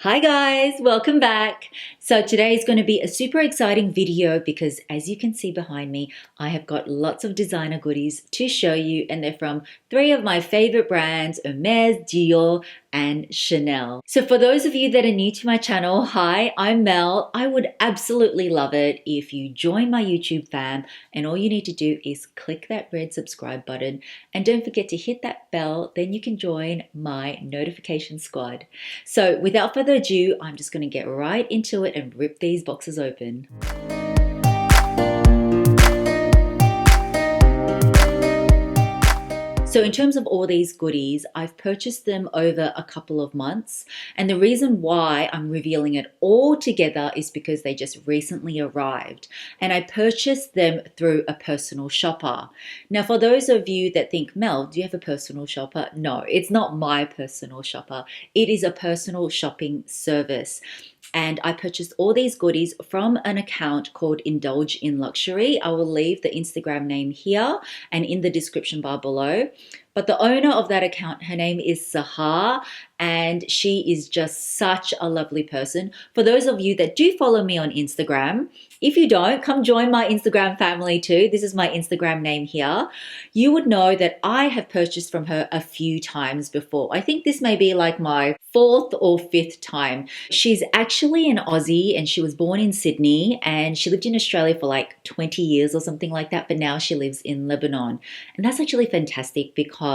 Hi guys, welcome back. So today is going to be a super exciting video because as you can see behind me, I have got lots of designer goodies to show you, and they're from three of my favorite brands, HERMES, Dior, and Chanel. So for those of you that are new to my channel, hi, I'm Mel. I would absolutely love it if you join my YouTube fam, and all you need to do is click that red subscribe button and don't forget to hit that bell, then you can join my notification squad. So without further ado, I'm just going to get right into it and rip these boxes open. So in terms of all these goodies, I've purchased them over a couple of months, and the reason why I'm revealing it all together is because they just recently arrived, and I purchased them through a personal shopper. Now, for those of you that think, Mel, do you have a personal shopper? No, it's not my personal shopper. It is a personal shopping service. And I purchased all these goodies from an account called Indulge in Luxury. I will leave the Instagram name here and in the description bar below. But the owner of that account, her name is Sahar, and she is just such a lovely person. For those of you that do follow me on Instagram, if you don't, come join my Instagram family too. This is my Instagram name here. You would know that I have purchased from her a few times before. I think this may be like my fourth or fifth time. She's actually an Aussie and she was born in Sydney, and she lived in Australia for like 20 years or something like that, but now she lives in Lebanon. And that's actually fantastic because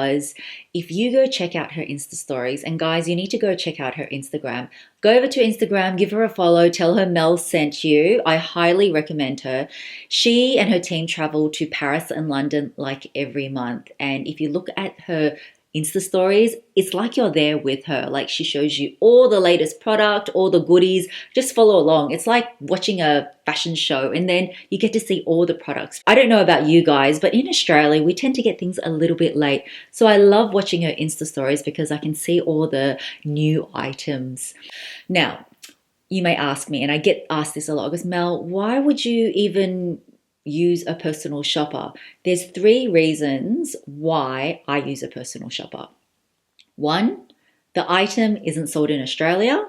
if you go check out her Insta stories, and guys, you need to go check out her Instagram. Go over to Instagram, give her a follow, tell her Mel sent you. I highly recommend her. She and her team travel to Paris and London like every month. And if you look at her Insta stories, it's like you're there with her. Like, she shows you all the latest product, all the goodies. Just follow along. It's like watching a fashion show, and then you get to see all the products. I don't know about you guys, but in Australia, we tend to get things a little bit late. So I love watching her Insta stories because I can see all the new items. Now, you may ask me, and I get asked this a lot, because Mel, why would you even use a personal shopper? There's three reasons why I use a personal shopper. One, the item isn't sold in Australia.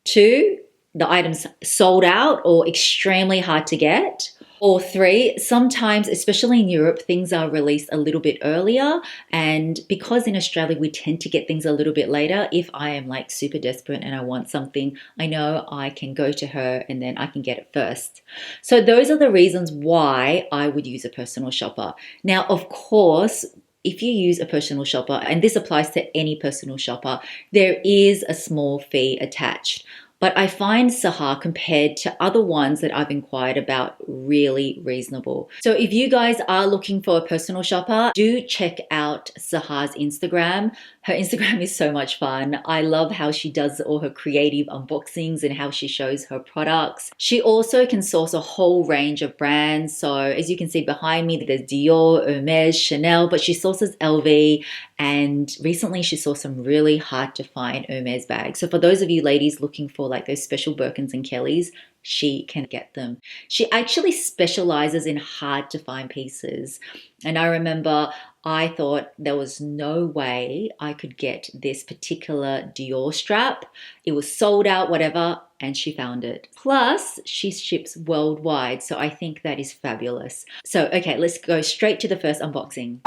Two, the item's sold out or extremely hard to get. Or three, sometimes, especially in Europe, things are released a little bit earlier. And because in Australia, we tend to get things a little bit later, if I am like super desperate and I want something, I know I can go to her and then I can get it first. So those are the reasons why I would use a personal shopper. Now, of course, if you use a personal shopper, and this applies to any personal shopper, there is a small fee attached. But I find Sahar, compared to other ones that I've inquired about, really reasonable. So if you guys are looking for a personal shopper, do check out Sahar's Instagram. Her Instagram is so much fun. I love how she does all her creative unboxings and how she shows her products. She also can source a whole range of brands. So as you can see behind me, there's Dior, HERMES, Chanel, but she sources LV, and recently she saw some really hard to find HERMES bags. So for those of you ladies looking for like those special Birkins and Kellys, she can get them. She actually specializes in hard to find pieces. And I remember I thought there was no way I could get this particular Dior strap. It was sold out, whatever, and she found it. Plus, she ships worldwide, so I think that is fabulous. So, okay, let's go straight to the first unboxing.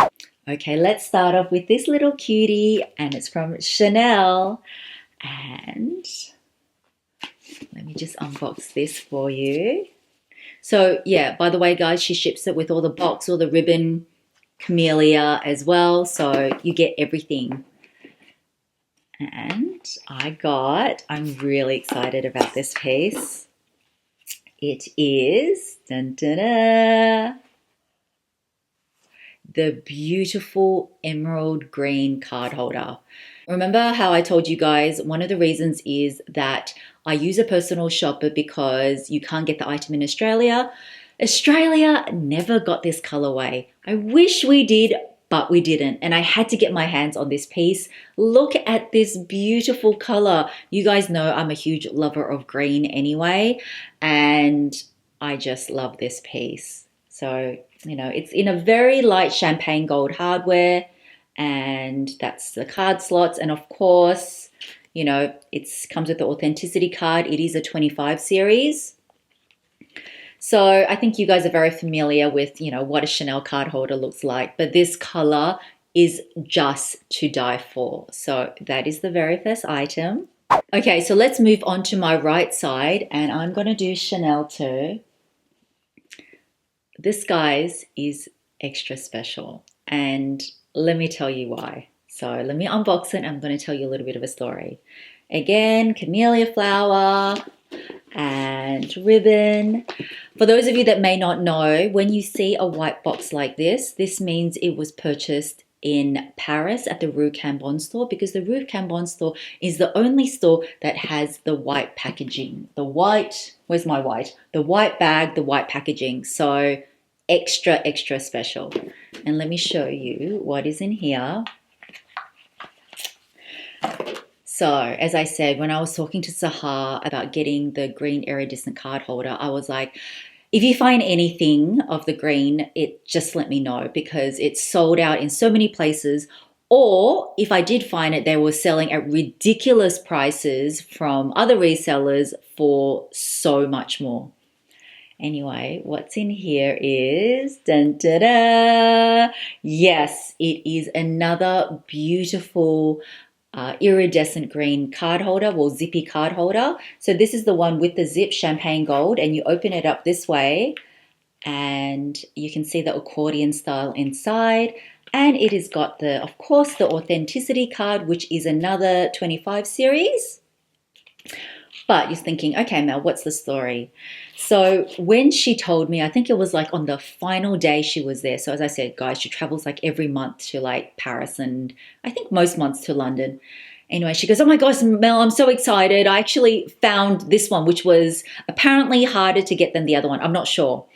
Okay, let's start off with this little cutie, and it's from Chanel. And let me just unbox this for you. So yeah, by the way, guys, she ships it with all the box, all the ribbon, camellia as well. So you get everything. And I'm really excited about this piece. It is, dun, dun, dun, the beautiful emerald green card holder. Remember how I told you guys, one of the reasons is that I use a personal shopper because you can't get the item in Australia. Australia never got this colorway. I wish we did, but we didn't. And I had to get my hands on this piece. Look at this beautiful color. You guys know I'm a huge lover of green anyway, and I just love this piece. So, you know, it's in a very light champagne gold hardware, and that's the card slots. And of course, You know, it comes with the authenticity card. It is a 25 series. So I think you guys are very familiar with, you know, what a Chanel card holder looks like. But this color is just to die for. So that is the very first item. Okay, so let's move on to my right side, and I'm going to do Chanel too. This, guys, is extra special, and let me tell you why. So let me unbox it. I'm going to tell you a little bit of a story. Again, camellia flower and ribbon. For those of you that may not know, when you see a white box like this means it was purchased in Paris at the Rue Cambon store, because the Rue Cambon store is the only store that has the white packaging. The white, where's my white? The white bag, the white packaging. So extra, extra special. And let me show you what is in here. So, as I said, when I was talking to Sahar about getting the green iridescent card holder, I was like, if you find anything of the green, just let me know, because it's sold out in so many places. Or if I did find it, they were selling at ridiculous prices from other resellers for so much more. Anyway, what's in here is, dun, da, da. Yes, it is another beautiful iridescent green card holder, well, zippy card holder. So this is the one with the zip, champagne gold, and you open it up this way and you can see the accordion style inside. And it has got the, of course, the authenticity card, which is another 25 series. But you're thinking, okay, Mel, what's the story? So when she told me, I think it was like on the final day she was there. So as I said, guys, she travels like every month to like Paris and I think most months to London. Anyway, she goes, oh my gosh, Mel, I'm so excited. I actually found this one, which was apparently harder to get than the other one. I'm not sure.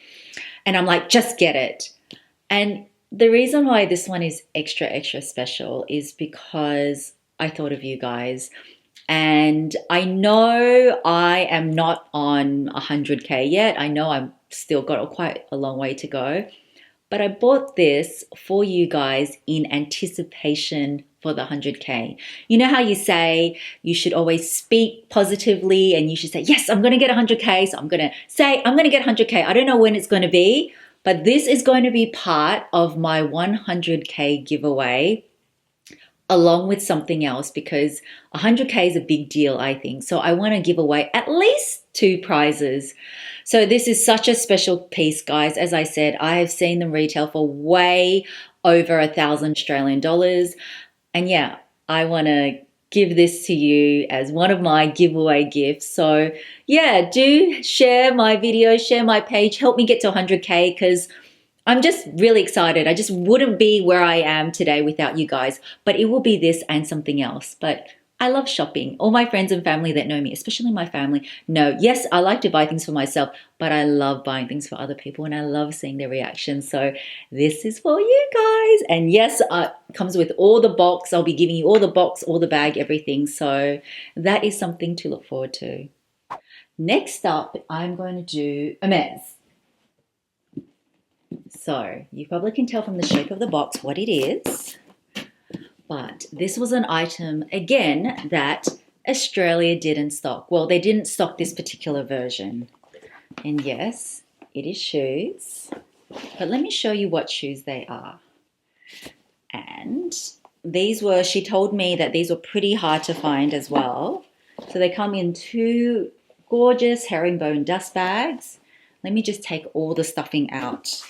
And I'm like, just get it. And the reason why this one is extra, extra special is because I thought of you guys. And I know I am not on 100K yet. I know I'm still got quite a long way to go. But I bought this for you guys in anticipation for the 100K. You know how you say you should always speak positively and you should say, yes, I'm going to get 100K. So I'm going to say, I'm going to get 100K. I don't know when it's going to be, but this is going to be part of my 100K giveaway, along with something else, because 100K is a big deal, I think. So I want to give away at least 2 prizes. So this is such a special piece, guys. As I said, I have seen them retail for way over 1,000 Australian dollars. And yeah, I want to give this to you as one of my giveaway gifts. So yeah, do share my video, share my page, help me get to 100K, because I'm just really excited. I just wouldn't be where I am today without you guys, but it will be this and something else. But I love shopping. All my friends and family that know me, especially my family, know, yes, I like to buy things for myself, but I love buying things for other people and I love seeing their reactions. So this is for you guys. And yes, it comes with all the box. I'll be giving you all the box, all the bag, everything. So that is something to look forward to. Next up, I'm going to do HERMES. So you probably can tell from the shape of the box what it is. But this was an item, again, that Australia didn't stock. Well, they didn't stock this particular version. And yes, it is shoes. But let me show you what shoes they are. And these were, she told me that these were pretty hard to find as well. So they come in 2 gorgeous herringbone dust bags. Let me just take all the stuffing out.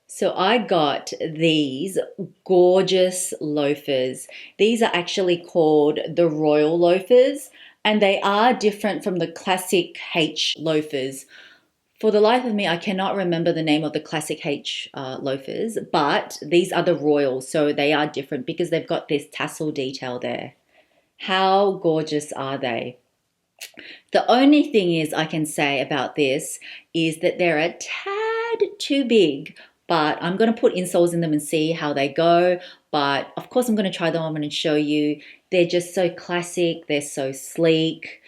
So I got these gorgeous loafers. These are actually called the Royal Loafers, and they are different from the classic H loafers. For the life of me, I cannot remember the name of the classic H loafers, but these are the Royal, so they are different because they've got this tassel detail there. How gorgeous are they? The only thing is I can say about this is that they're a tad too big, but I'm going to put insoles in them and see how they go. But of course, I'm going to try them on and show you. They're just so classic. They're so sleek.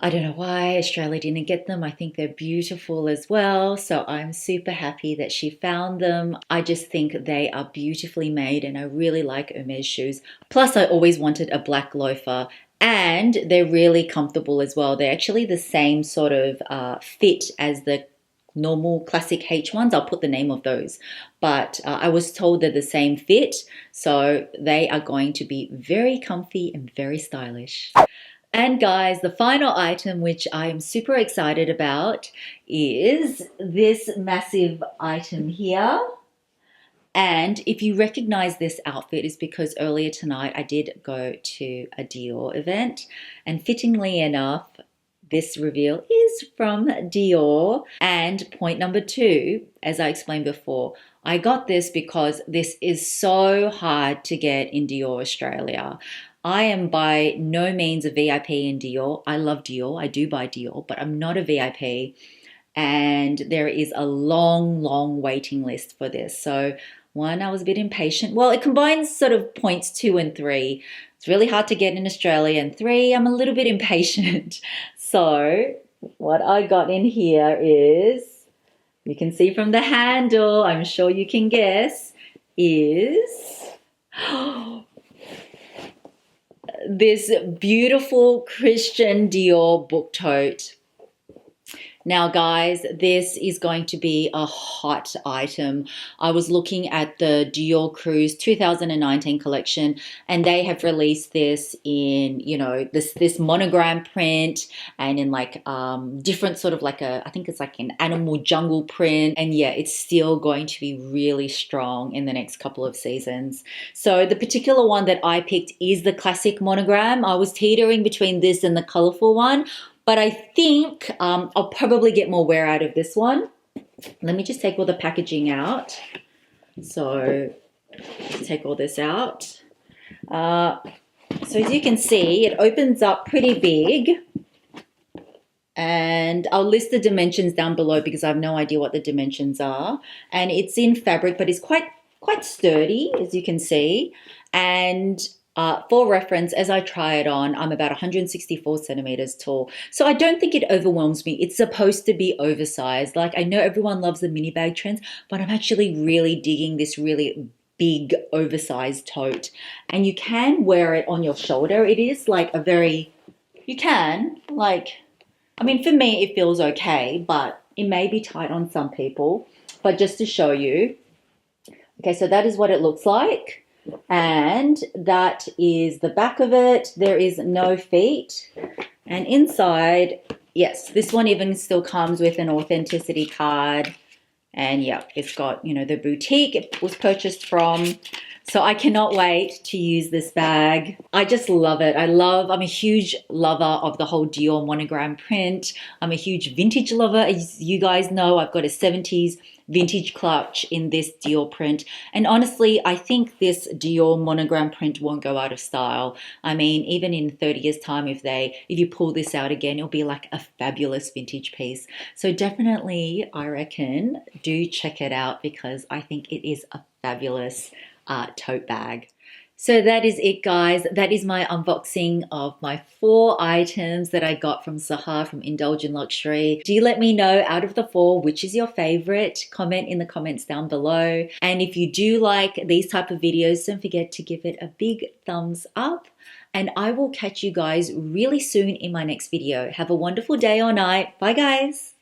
I don't know why Australia didn't get them. I think they're beautiful as well. So I'm super happy that she found them. I just think they are beautifully made and I really like Hermes shoes. Plus, I always wanted a black loafer and they're really comfortable as well. They're actually the same sort of fit as the normal classic H ones. I'll put the name of those. But I was told they're the same fit. So they are going to be very comfy and very stylish. And guys, the final item which I am super excited about is this massive item here. And if you recognize this outfit, is because earlier tonight I did go to a Dior event, and fittingly enough, this reveal is from Dior. And point number two, as I explained before, I got this because this is so hard to get in Dior Australia. I am by no means a VIP in Dior. I love Dior. I do buy Dior, but I'm not a VIP. And there is a long, long waiting list for this. So one, I was a bit impatient. Well, it combines sort of points 2 and 3. It's really hard to get in Australia. And 3, I'm a little bit impatient. So what I got in here is, you can see from the handle, I'm sure you can guess, is this beautiful Christian Dior book tote. Now, guys, this is going to be a hot item. I was looking at the Dior Cruise 2019 collection, and they have released this in, you know, this monogram print and in like different sort of like I think it's like an animal jungle print. And yeah, it's still going to be really strong in the next couple of seasons. So the particular one that I picked is the classic monogram. I was teetering between this and the colorful one. But I think I'll probably get more wear out of this one. Let me just take all the packaging out. So let's take all this out. So as you can see, it opens up pretty big. And I'll list the dimensions down below because I have no idea what the dimensions are. And it's in fabric, but it's quite sturdy, as you can see. And for reference, as I try it on, I'm about 164 centimeters tall. So I don't think it overwhelms me. It's supposed to be oversized. Like, I know everyone loves the mini bag trends, but I'm actually really digging this really big oversized tote. And you can wear it on your shoulder. It is like a very, you can, like, I mean, for me, it feels okay, but it may be tight on some people. But just to show you, okay, so that is what it looks like. And that is the back of it. There is no feet. And inside, yes, this one even still comes with an authenticity card. And yeah, it's got, you know, the boutique it was purchased from. So I cannot wait to use this bag. I just love it. I'm a huge lover of the whole Dior monogram print. I'm a huge vintage lover. As you guys know, I've got a 70s vintage clutch in this Dior print. And honestly, I think this Dior monogram print won't go out of style. I mean, even in 30 years time, if you pull this out again, it'll be like a fabulous vintage piece. So definitely, I reckon, do check it out because I think it is a fabulous tote bag. So that is it, guys. That is my unboxing of my 4 items that I got from Sahar from Indulgent Luxury. Do let me know out of the 4 which is your favorite. Comment in the comments down below. And if you do like these type of videos, don't forget to give it a big thumbs up. And I will catch you guys really soon in my next video. Have a wonderful day or night. Bye, guys.